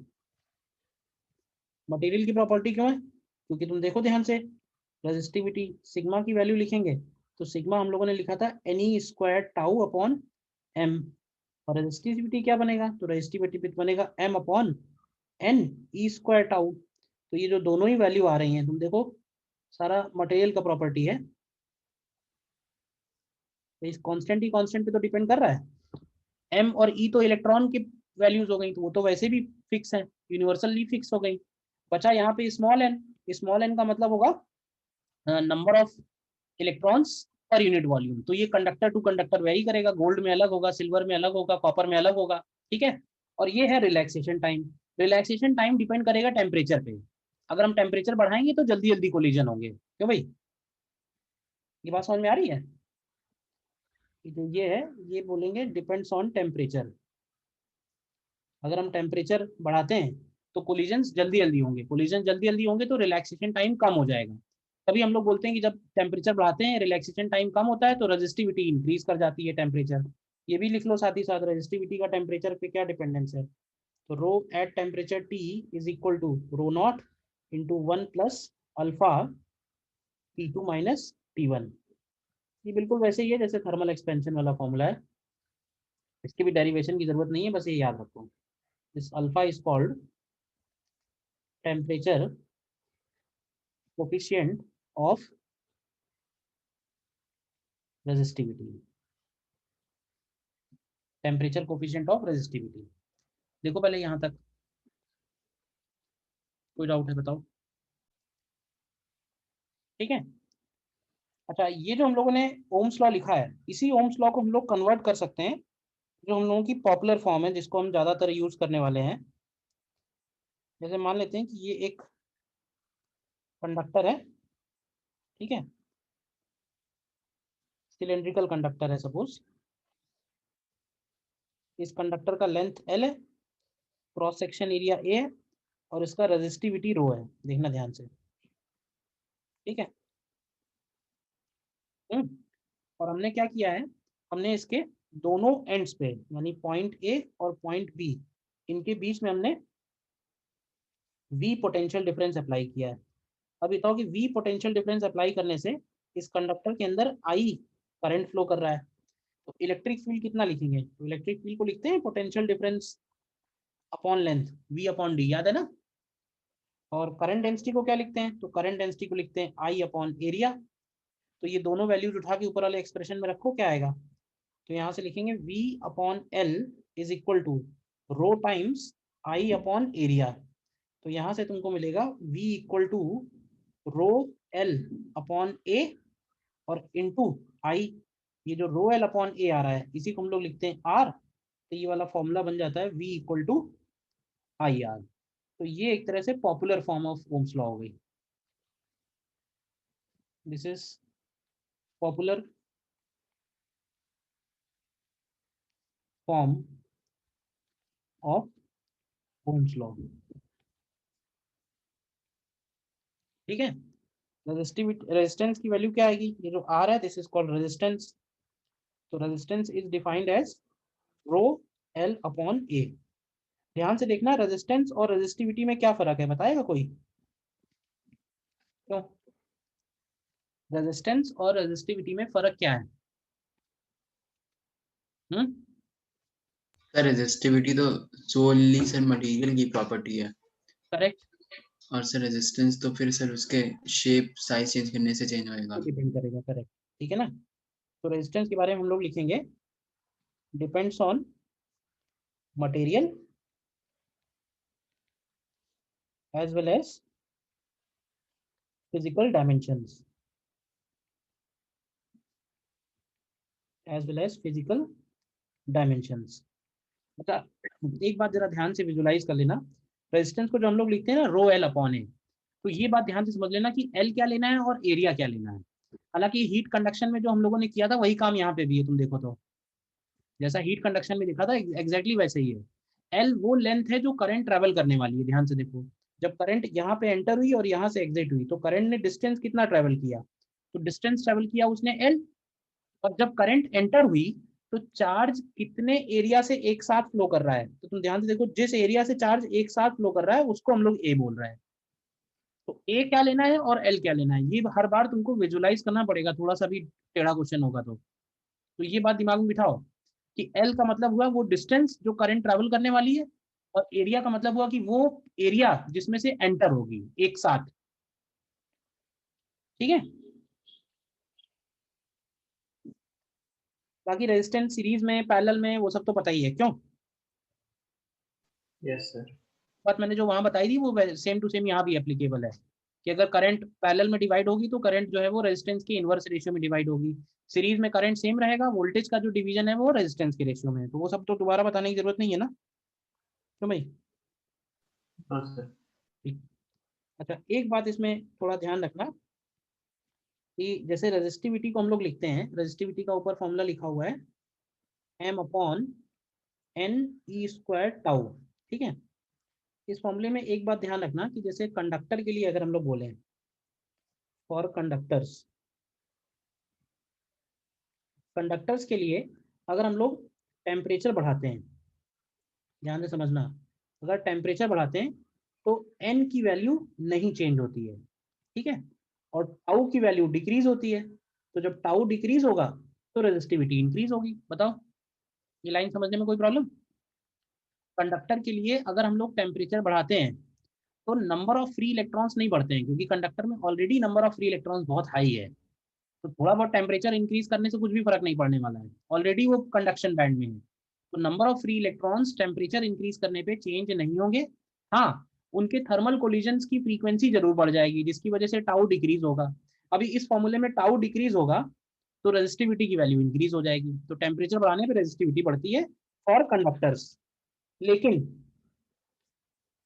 Material की प्रॉपर्टी क्यों है? क्योंकि तुम देखो ध्यान से, रेजिस्टिविटी सिग्मा की वैल्यू लिखेंगे तो सिग्मा हम लोगों ने लिखा था N E square tau upon M, और रेजिस्टिविटी क्या बनेगा, तो रेजिस्टिविटी बनेगा m upon n E square tau. तो ये जो दोनों ही वैल्यू आ रही हैं, तुम देखो सारा मटेरियल का प्रॉपर्टी है, तो इस कांस्टेंट ही कांस्टेंट पे तो डिपेंड कर रहा है। m और e तो इलेक्ट्रॉन की वैल्यूज हो गई, तो वो तो वैसे भी फिक्स है, यूनिवर्सली फिक्स हो गई। बचा यहाँ पे स्मॉल n का मतलब होगा number of electrons per unit volume. तो ये कंडक्टर टू कंडक्टर वेरी करेगा, गोल्ड में अलग होगा, सिल्वर में अलग होगा, कॉपर में अलग होगा, ठीक है। और ये है relaxation time. Relaxation time depend करेगा टेम्परेचर पे। अगर हम टेम्परेचर बढ़ाएंगे तो जल्दी जल्दी कोलिजन होंगे, क्यों भाई, ये बात समझ में आ रही है। जो ये है, ये बोलेंगे डिपेंड्स ऑन टेम्परेचर। अगर हम टेम्परेचर बढ़ाते हैं तो कोलिजन्स जल्दी जल्दी होंगे, कोलिजन जल्दी जल्दी होंगे तो रिलैक्सेशन टाइम कम हो जाएगा। तभी हम लोग बोलते हैं कि जब टेम्परेचर बढ़ाते हैं रिलैक्सेशन टाइम कम होता है, तो रेजिस्टिविटी इंक्रीज कर जाती है टेम्परेचर। ये भी लिख लो साथ ही साथ, रेजिस्टिविटी का टेम्परेचर पे क्या डिपेंडेंस है। तो rho at temperature T is equal to rho nought into 1 plus alpha T2 minus T1। ये बिल्कुल वैसे ही है जैसे थर्मल एक्सपेंशन वाला फॉर्मूला है, इसकी भी डेरिवेशन की जरूरत नहीं है, बस ये याद रखो। This alpha is called temperature coefficient of resistivity, temperature coefficient of resistivity. देखो पहले यहाँ तक कोई डाउट है बताओ, ठीक है। अच्छा, ये जो हम लोगों ने ओम्स लॉ लिखा है, इसी ओम्स लॉ को हम लोग कन्वर्ट कर सकते हैं, जो हम लोगों की पॉपुलर फॉर्म है जिसको हम ज़्यादातर यूज करने वाले हैं। जैसे मान लेते हैं कि ये एक कंडक्टर है, ठीक है, सिलेंड्रिकल कंडक्टर है सपोज। इस कंडक्टर का लेंथ L है, क्रॉस सेक्शन एरिया A है, और इसका रेजिस्टिविटी रो है, देखना ध्यान से, ठीक है। और हमने क्या किया है, हमने इसके दोनों एंड्स पे यानी पॉइंट ए और पॉइंट बी, इनके बीच में हमने V पोटेंशियल डिफरेंस अप्लाई किया है। अब बताओ कि V पोटेंशियल डिफरेंस अप्लाई करने से इस कंडक्टर के अंदर I करंट फ्लो कर रहा है, तो इलेक्ट्रिक फील्ड कितना लिखेंगे, तो इलेक्ट्रिक फील्ड को लिखते हैं potential difference upon length V upon D, याद है ना। और करंट डेंसिटी को क्या लिखते हैं, तो करंट डेंसिटी को लिखते हैं I अपॉन एरिया। तो ये दोनों वैल्यूज उठा के ऊपर वाले एक्सप्रेशन में रखो, क्या आएगा, तो यहाँ से लिखेंगे V upon L is equal to rho times I upon area. तो यहाँ से तुमको मिलेगा V equal to rho L upon A और इंटू आई। ये जो रो एल अपॉन ए आ रहा है इसी को हम लोग लिखते हैं आर, तो ये वाला फॉर्मूला बन जाता है V equal to I R. तो ये एक तरह से popular form of Ohm's law हो गई। This is popular form of Ohm's law, ठीक है। रेजिस्टिविटी, रेजिस्टेंस की वैल्यू क्या आएगी, ये जो आर है दिस इज कॉल्ड रेजिस्टेंस। तो resistance is defined as rho L upon A. ध्यान से देखना, रेजिस्टेंस और रेजिस्टिविटी में क्या फर्क है, बताएगा कोई, क्यों, रेजिस्टेंस और रेजिस्टिविटी में फर्क क्या है। सर रेजिस्टिविटी तो सोली सर मटेरियल की प्रॉपर्टी है, करेक्ट, और सर रेजिस्टेंस तो फिर सर उसके शेप साइज चेंज करने से चेंज होएगा। डिपेंड करेगा, करेक्ट, ठीक है ना। तो रेजिस्टेंस के बारे में हम लोग लिखेंगे depends on material as well as physical dimensions, as well as physical dimensions. मतलब एक बात जरा ध्यान से विजुलाइज कर लेना, रेजिस्टेंस को जो हम लोग लिखते हैं ना रो एल अपॉन ए, तो ये बात ध्यान से समझ लेना कि एल क्या लेना है और एरिया क्या लेना है। हालांकि हीट कंडक्शन में जो हम लोगों ने किया था वही काम यहाँ पे भी है, तुम देखो तो जैसा हीट कंडक्शन में देखा था एग्जैक्टली वैसे ही है। एल वो लेंथ है जो करंट ट्रेवल करने वाली है, ध्यान से देखो, जब करंट यहाँ पे एंटर हुई और यहाँ से एग्जिट हुई तो करंट ने डिस्टेंस कितना ट्रेवल किया, तो डिस्टेंस ट्रेवल किया उसने एल। और जब करंट एंटर हुई तो चार्ज कितने एरिया से एक साथ फ्लो कर रहा है, तो तुम ध्यान से देखो, जिस एरिया से चार्ज एक साथ फ्लो कर रहा है उसको हम लोग ए बोल रहे हैं। तो ए क्या लेना है और एल क्या लेना है, ये हर बार तुमको विजुलाइज करना पड़ेगा, थोड़ा सा भी टेढ़ा क्वेश्चन होगा तो ये बात दिमाग में बिठाओ। कि एल का मतलब हुआ वो डिस्टेंस जो करंट ट्रैवल करने वाली है, और एरिया का मतलब हुआ कि वो एरिया जिसमें से एंटर होगी एक साथ। ठीक है, बाकी रेजिस्टेंस सीरीज में पैरेलल में वो सब तो पता ही है। क्यों, Yes, sir. बात मैंने जो वहां बताई थी वो सेम टू सेम यहाँ भी एप्लीकेबल है कि अगर करंट पैरेलल में डिवाइड होगी तो करंट जो है वो रेजिस्टेंस के इनवर्स रेशियो में डिवाइड होगी। सीरीज में करंट सेम रहेगा, वोल्टेज का जो डिवीजन है वो रेजिस्टेंस के रेशियो में है। तो वो सब तो दोबारा बताने की जरूरत नहीं है ना, क्यों भाई? No, sir. ठीक। अच्छा, एक बात इसमें थोड़ा ध्यान रखना कि जैसे रेजिस्टिविटी को हम लोग लिखते हैं, रेजिस्टिविटी का ऊपर फॉर्मूला लिखा हुआ है m/n/e² टाउ। ठीक है, इस फॉर्मूले में एक बात ध्यान रखना कि जैसे कंडक्टर के लिए अगर हम लोग बोले फॉर कंडक्टर्स, कंडक्टर्स के लिए अगर हम लोग टेम्परेचर बढ़ाते हैं, ध्यान से समझना, अगर टेम्परेचर बढ़ाते हैं तो n की वैल्यू नहीं चेंज होती है। ठीक है, और टाउ की वैल्यू डिक्रीज होती है। तो जब टाउ डिक्रीज होगा तो रेजिस्टिविटी इंक्रीज होगी। बताओ, ये लाइन समझने में कोई प्रॉब्लम? कंडक्टर के लिए अगर हम लोग टेम्परेचर बढ़ाते हैं तो नंबर ऑफ फ्री इलेक्ट्रॉन्स नहीं बढ़ते हैं, क्योंकि कंडक्टर में already number of free electrons बहुत हाई है। तो थोड़ा बहुत टेम्परेचर इंक्रीज करने से कुछ भी फर्क नहीं पड़ने वाला है, ऑलरेडी वो कंडक्शन बैंड में है। तो number of free electrons temperature increase करने पे चेंज नहीं होंगे। हाँ, उनके थर्मल कोलिजन्स की फ्रीक्वेंसी जरूर बढ़ जाएगी, जिसकी वजह से टाउ डिक्रीज होगा। अभी इस फॉर्मूले में टाउ डिक्रीज होगा तो रेजिस्टिविटी की वैल्यू इंक्रीज हो जाएगी। तो टेम्परेचर बढ़ाने पर रेजिस्टिविटी बढ़ती है फॉर कंडक्टर्स, लेकिन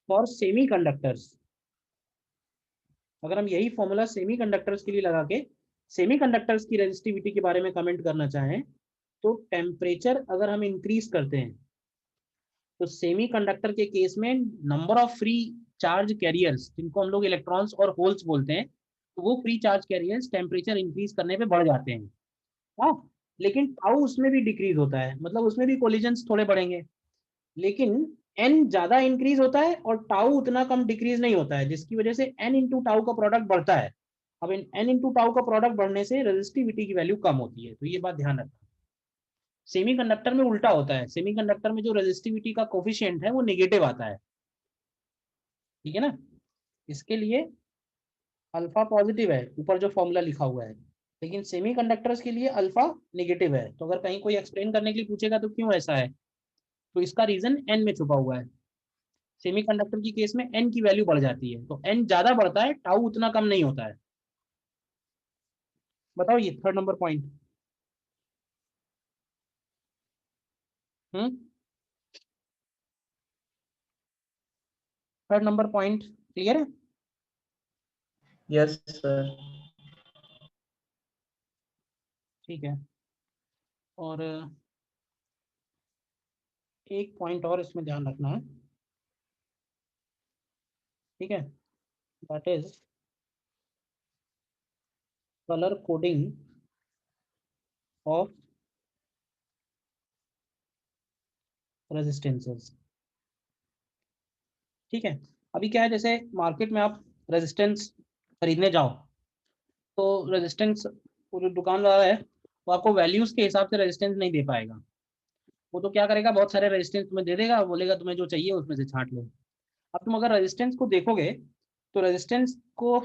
फॉर सेमी कंडक्टर्स अगर हम यही फॉर्मूला सेमी कंडक्टर्स के लिए लगा के सेमी कंडक्टर्स की रेजिस्टिविटी के बारे में कमेंट करना चाहें, तो टेम्परेचर अगर हम इंक्रीज करते हैं तो सेमी कंडक्टर के केस में number of free charge carriers, जिनको हम लोग इलेक्ट्रॉन्स और होल्स बोलते हैं, तो वो free charge carriers temperature increase करने पे बढ़ जाते हैं। हाँ, लेकिन टाउ उसमें भी डिक्रीज होता है, मतलब उसमें भी कोलिजन्स थोड़े बढ़ेंगे, लेकिन एन ज्यादा इंक्रीज होता है और टाउ उतना कम डिक्रीज नहीं होता है, जिसकी वजह से एन इंटू टाउ का प्रोडक्ट बढ़ता है। अब एन इंटू टाउ का प्रोडक्ट बढ़ने से रेजिस्टिविटी की वैल्यू कम होती है। तो ये बात ध्यान रखना। सेमीकंडक्टर में उल्टा होता है, सेमीकंडक्टर में जो रेजिस्टिविटी का कोफिशिएंट है वो नेगेटिव आता है। ठीक है ना, इसके लिए अल्फा पॉजिटिव है ऊपर जो फॉर्मूला लिखा हुआ है, लेकिन सेमीकंडक्टर्स के लिए अल्फा नेगेटिव है। तो अगर कहीं कोई एक्सप्लेन करने के लिए पूछेगा तो क्यों ऐसा है, तो इसका रीजन एन में छुपा हुआ है। सेमीकंडक्टर की केस में एन की वैल्यू बढ़ जाती है, तो एन ज्यादा बढ़ता है, टाउ उतना कम नहीं होता है। बताओ ये third number point. Third number point clear है? Yes, sir. ठीक है, और एक पॉइंट और इसमें ध्यान रखना है। ठीक है, that is colour coding of resistances. ठीक है, अभी क्या है, जैसे मार्केट में आप रेजिस्टेंस खरीदने जाओ तो रेजिस्टेंस वो जो दुकानदार है वो आपको वैल्यूज के हिसाब से रेजिस्टेंस नहीं दे पाएगा। वो तो क्या करेगा, बहुत सारे रेजिस्टेंस तुम्हें दे देगा, बोलेगा तुम्हें जो चाहिए उसमें से छांट लो। अब तुम अगर रेजिस्टेंस को देखोगे तो रेजिस्टेंस को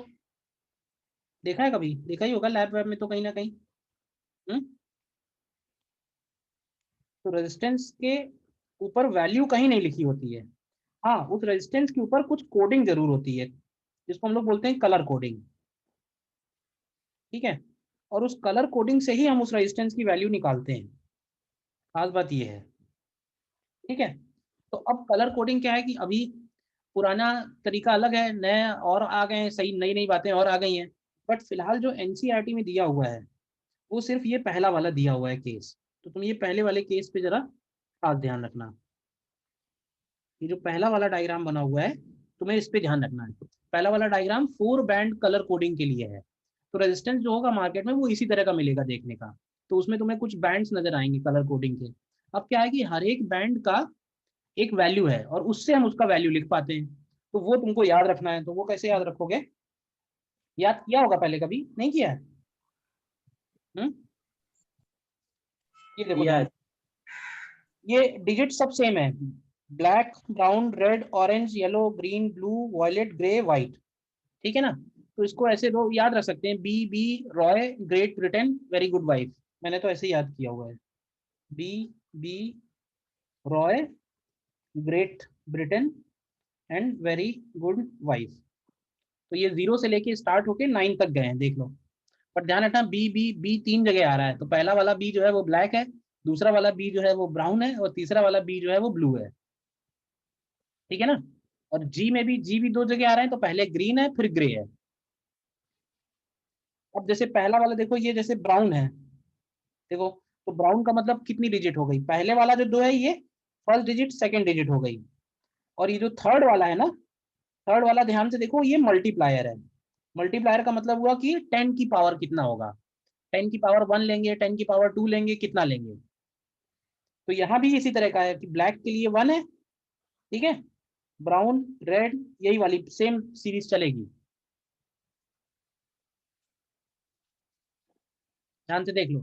देखा है, कभी देखा ही होगा लैब वैब में तो कहीं ना कहीं। हम्म, तो रेजिस्टेंस के ऊपर वैल्यू कहीं नहीं लिखी होती है। हाँ, उस रेजिस्टेंस के ऊपर कुछ कोडिंग जरूर होती है, जिसको हम लोग बोलते हैं कलर कोडिंग। ठीक है, और उस कलर कोडिंग से ही हम उस रेजिस्टेंस की वैल्यू निकालते हैं। खास बात ये है। ठीक है, तो अब कलर कोडिंग क्या है कि अभी पुराना तरीका अलग है, नए और आ गए हैं, सही नई नई बातें और आ गई हैं। बट फिलहाल जो एनसीईआरटी में दिया हुआ है वो सिर्फ ये पहला वाला दिया हुआ है केस। तो तुम ये पहले वाले केस पे जरा खास ध्यान रखना। ये जो पहला वाला डायग्राम बना हुआ है तुम्हें इस पे ध्यान रखना है। पहला वाला डायग्राम 4 बैंड कलर कोडिंग के लिए है। तो रेजिस्टेंस जो होगा मार्केट में वो इसी तरह का मिलेगा देखने का। तो उसमें तुम्हें कुछ बैंड्स नजर आएंगे कलर कोडिंग के। अब क्या है कि हर एक बैंड का एक वैल्यू है और उससे हम उसका वैल्यू लिख पाते हैं। तो वो तुमको याद रखना है। तो वो कैसे याद रखोगे, याद किया होगा पहले, कभी नहीं किया है? हम्म, ये देखो ध्यान। Yeah. ये डिजिट सब सेम है, black, brown, red, orange, yellow, green, blue, violet, grey, white, ठीक है ना। तो इसको ऐसे याद रख सकते हैं, B B Roy, Great Britain, very good wife. मैंने तो ऐसे याद किया हुआ है, B B Roy, Great Britain and very good wife. तो ये 0 से लेके स्टार्ट होके 9 तक गए हैं, देख लो। पर ध्यान रखना, बी बी बी 3 जगह आ रहा है, तो पहला वाला बी जो है वो ब्लैक है, दूसरा वाला बी जो है वो ब्राउन है, और तीसरा वाला बी जो है वो ब्लू है, ठीक है ना। और जी भी 2 जगह आ रहे हैं, तो पहले ग्रीन है फिर ग्रे है। अब जैसे पहला वाला देखो, ये जैसे ब्राउन है, देखो, तो ब्राउन का मतलब कितनी डिजिट हो गई, पहले वाला जो 2 है ये फर्स्ट डिजिट सेकंड डिजिट हो गई, और ये जो थर्ड वाला है ना, थर्ड वाला ध्यान से देखो, ये मल्टीप्लायर है। मल्टीप्लायर का मतलब हुआ कि 10 की पावर कितना होगा, 10 की पावर 1 लेंगे, 10 की पावर 2 लेंगे, कितना लेंगे। तो यहाँ भी इसी तरह का है कि ब्लैक के लिए 1 है, ठीक है, ब्राउन, रेड, यही वाली सेम सीरीज चलेगी, ध्यान से देख लो।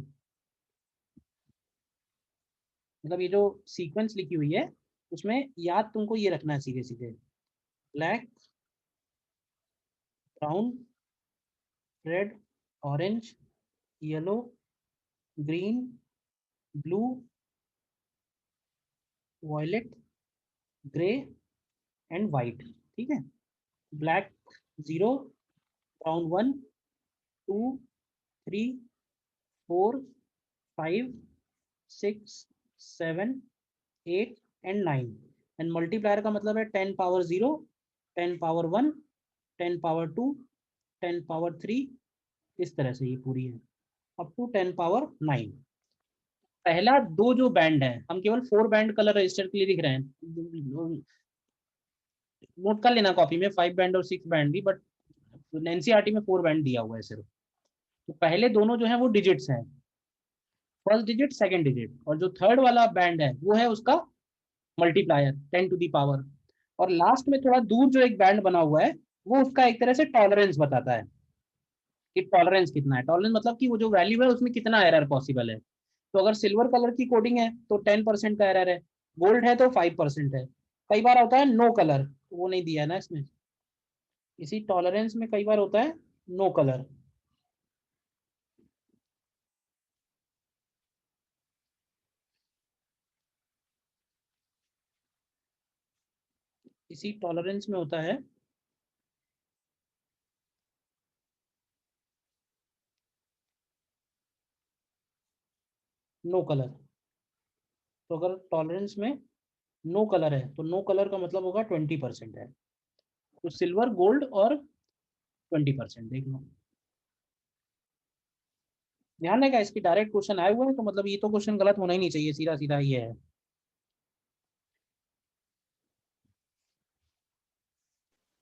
मतलब ये जो सीक्वेंस लिखी हुई है उसमें याद तुमको ये रखना है सीधे सीधे, black, brown, red, orange, yellow, green, blue, violet, grey and white, ठीक है। Black 0, brown 1, 2, 3, 4, 5, 6, 7, 8 and 9। And multiplier का मतलब है 10 पावर 0, 10 पावर 1, 10 पावर 2, 10 पावर 3, इस तरह से ये पूरी है अप टू 10 पावर 9। पहला 2 जो बैंड है, हम केवल 4 बैंड कलर रजिस्टर के लिए लिख रहे हैं, नोट कर लेना कॉपी में, 5 बैंड और 6 बैंड भी, बट एनसीईआरटी में 4 बैंड दिया हुआ है सिर्फ। तो पहले दोनों जो है वो डिजिट्स हैं, फर्स्ट डिजिट सेकंड डिजिट, और जो थर्ड वाला बैंड है वो है उसका मल्टीप्लायर 10 टू दी पावर। और लास्ट में थोड़ा दूर जो एक बैंड बना हुआ है, वो उसका एक तरह से टॉलरेंस बताता है कि टॉलरेंस कितना है। टॉलरेंस मतलब कि वो जो वैल्यू है उसमें कितना एरर पॉसिबल है। तो अगर सिल्वर कलर की कोडिंग है तो 10% का एरर है, गोल्ड है तो 5% है। कई बार होता है नो कलर, वो नहीं दिया है ना इसमें, इसी टॉलरेंस में कई बार होता है नो कलर। इसी टॉलरेंस में होता है नो कलर। तो अगर टॉलरेंस में नो कलर है तो नो कलर का मतलब होगा 20% है, तो सिल्वर, गोल्ड और 20%, देख लो। ध्यान रहेगा, इसकी डायरेक्ट क्वेश्चन आए हुए हैं, तो मतलब ये तो क्वेश्चन गलत होना ही नहीं चाहिए, सीधा सीधा ये है।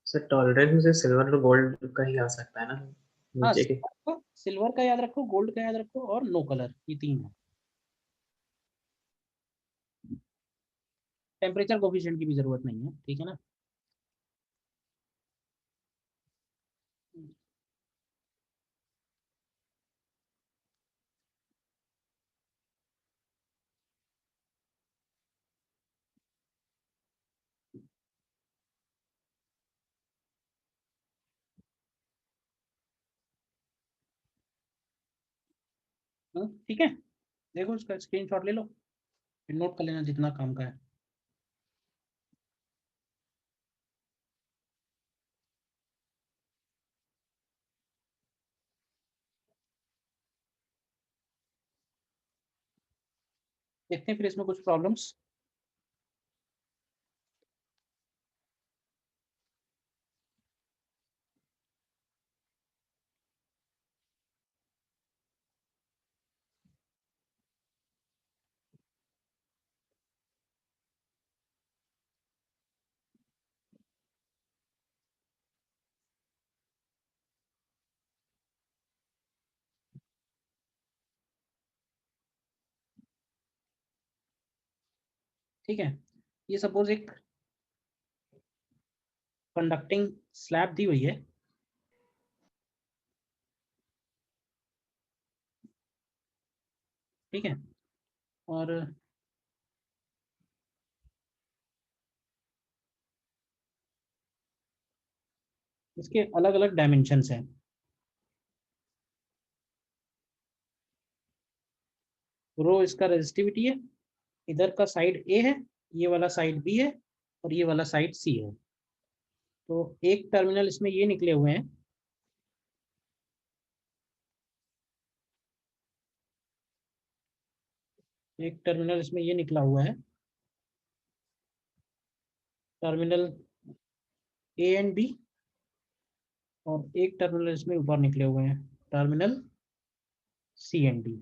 सर टॉलरेंस में से सिल्वर और गोल्ड का ही आ सकता है ना, हाँ, नीचे के। सिल्वर का याद रखो, गोल्ड का याद रखो, और नो कलर, ये 3 है। टेम्परेचर कोफिशिएंट की भी जरूरत नहीं है, ठीक है ना। ठीक है, देखो इसका स्क्रीनशॉट ले लो, फिर नोट कर लेना जितना काम का है। देखते हैं फिर इसमें कुछ प्रॉब्लम्स। ठीक है, ये सपोज एक कंडक्टिंग स्लैब दी हुई है, ठीक है, और इसके अलग अलग डायमेंशंस हैं। रो इसका रेजिस्टिविटी है, इधर का साइड ए है, ये वाला साइड बी है, और ये वाला साइड सी है। तो एक टर्मिनल इसमें ये निकले हुए हैं, एक टर्मिनल इसमें ये निकला हुआ है, टर्मिनल ए एंड बी, और एक टर्मिनल इसमें ऊपर निकले हुए हैं, टर्मिनल सी एंड डी।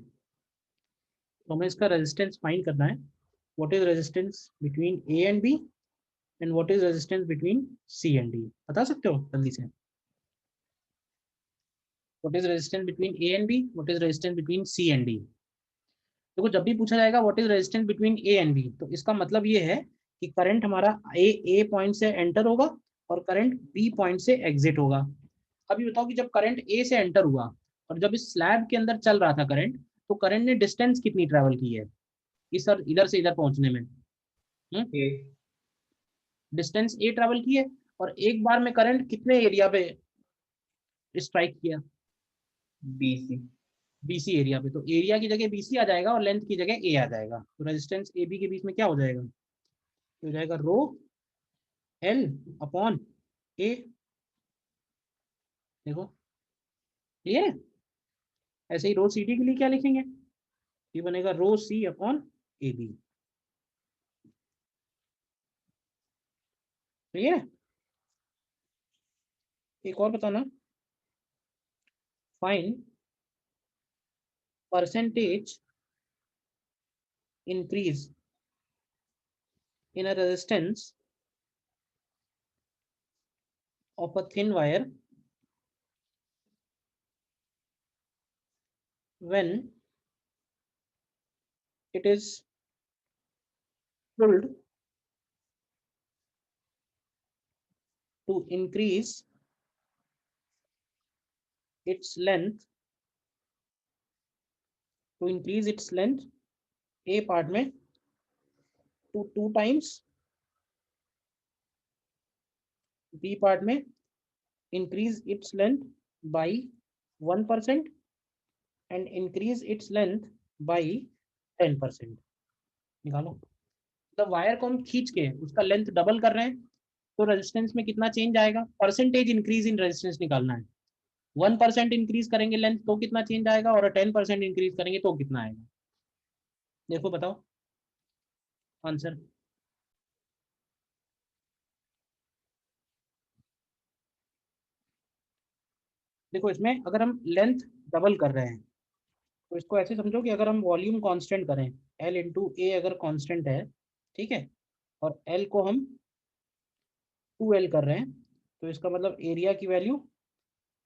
तो हमें इसका रेजिस्टेंस फाइंड करना है, what is resistance between A and B and what is resistance between C and D. बता सकते हो जल्दी से? What is resistance between A and B, what is resistance between C and D. देखो जब भी पूछा जाएगा what is resistance between A and B, तो इसका मतलब ये है कि करंट हमारा ए पॉइंट से एंटर होगा और करंट बी पॉइंट से एग्जिट होगा। अभी बताओ कि जब करंट ए से एंटर हुआ और जब इस स्लैब के अंदर चल रहा था करंट, तो करंट ने डिस्टेंस कितनी ट्रेवल की है इस सर इधर से इधर पहुंचने में? ए डिस्टेंस ए ट्रेवल की है, और एक बार में करंट कितने एरिया पे स्ट्राइक किया? BC बीसी एरिया पे। तो एरिया की जगह बीसी आ जाएगा और लेंथ की जगह ए आ जाएगा। तो रेजिस्टेंस ए बी के बीच में क्या हो जाएगा? हो जाएगा रो एल अपॉन ए। देखो क्लियर है? ऐसे ही रो सी डी के लिए क्या लिखेंगे? ये बनेगा रो सी अपॉन ए बी। क्लियर है? एक और बताना, fine percentage increase in a resistance of a thin wire when it is pulled to increase its length, A part में to 2 times, B part में increase its length by 1% and increase its length by 10%। निकालो। तो वायर को हम खींच के उसका लेंथ डबल कर रहे हैं, तो रेजिस्टेंस में कितना चेंज आएगा? परसेंटेज इंक्रीज इन रेजिस्टेंस निकालना है। 1% इंक्रीज करेंगे लेंथ तो कितना चेंज आएगा, और 10% इंक्रीज करेंगे तो कितना आएगा? देखो बताओ आंसर। देखो इसमें अगर हम लेंथ डबल कर रहे हैं तो इसको ऐसे समझो कि अगर हम वॉल्यूम कांस्टेंट करें, L इंटू ए अगर कांस्टेंट है, ठीक है, और L को हम 2L कर रहे हैं, तो इसका मतलब एरिया की वैल्यू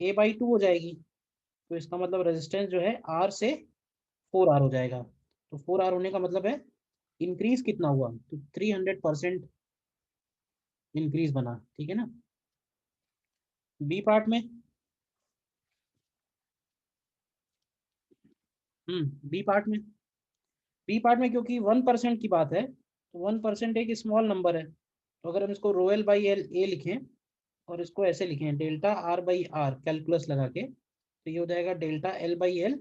A/2 हो जाएगी। तो इसका मतलब रेजिस्टेंस जो है R से 4R हो जाएगा। तो 4R होने का मतलब है इंक्रीज कितना हुआ? तो 300% इंक्रीज बना, ठीक है ना। बी पार्ट में बी पार्ट में क्योंकि 1% की बात है, तो 1% एक स्मॉल नंबर है। तो अगर हम इसको rho L by L A लिखें और इसको ऐसे लिखें delta R by R calculus लगा के, तो ये हो जाएगा delta L by L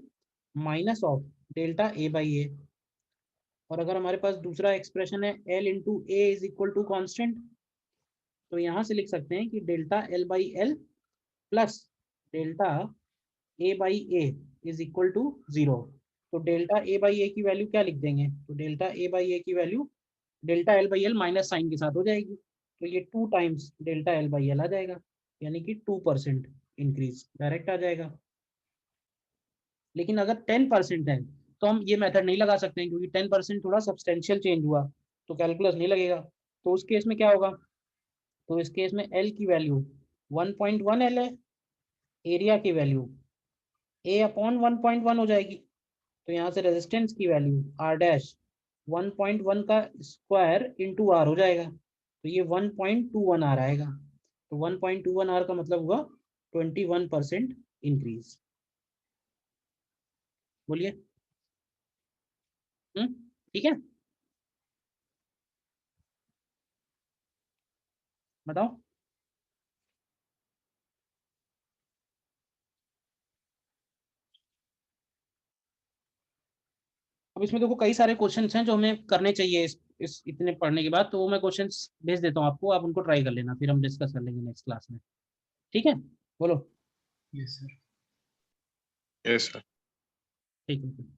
minus of delta A by A. और अगर हमारे पास दूसरा एक्सप्रेशन है L into A is equal to constant, तो यहाँ से लिख सकते हैं कि delta L by L plus delta A by A is equal to 0। तो डेल्टा ए बाई ए की वैल्यू क्या लिख देंगे? तो डेल्टा ए बाई ए की value delta L by L minus sign के साथ हो जाएगी, तो ये 2 times delta L by L आ जाएगा, यानी कि 2% इंक्रीज डायरेक्ट आ जाएगा। लेकिन अगर 10% है तो हम ये मेथड नहीं लगा सकते हैं, क्योंकि 10% थोड़ा सब्सटेंशियल चेंज हुआ तो कैलकुलस नहीं लगेगा। तो उस केस में क्या होगा? तो इस केस में एल की वैल्यू 1.1 एल है, एरिया की वैल्यू ए अपॉन 1.1 हो जाएगी। तो यहाँ से रेजिस्टेंस की वैल्यू आर डैश 1.1 का स्क्वायर इंटू आर हो जाएगा, तो ये 1.21 आर आएगा। तो 1.21 आर का मतलब हुआ 21% इंक्रीज। बोलिए। ठीक है, बताओ। अब इसमें देखो कई सारे क्वेश्चंस हैं जो हमें करने चाहिए इस इतने पढ़ने के बाद, तो वो मैं क्वेश्चंस भेज देता हूँ आपको, आप उनको ट्राई कर लेना, फिर हम डिस्कस कर लेंगे नेक्स्ट क्लास में। ठीक है, बोलो। Yes sir. Yes sir. ठीक है।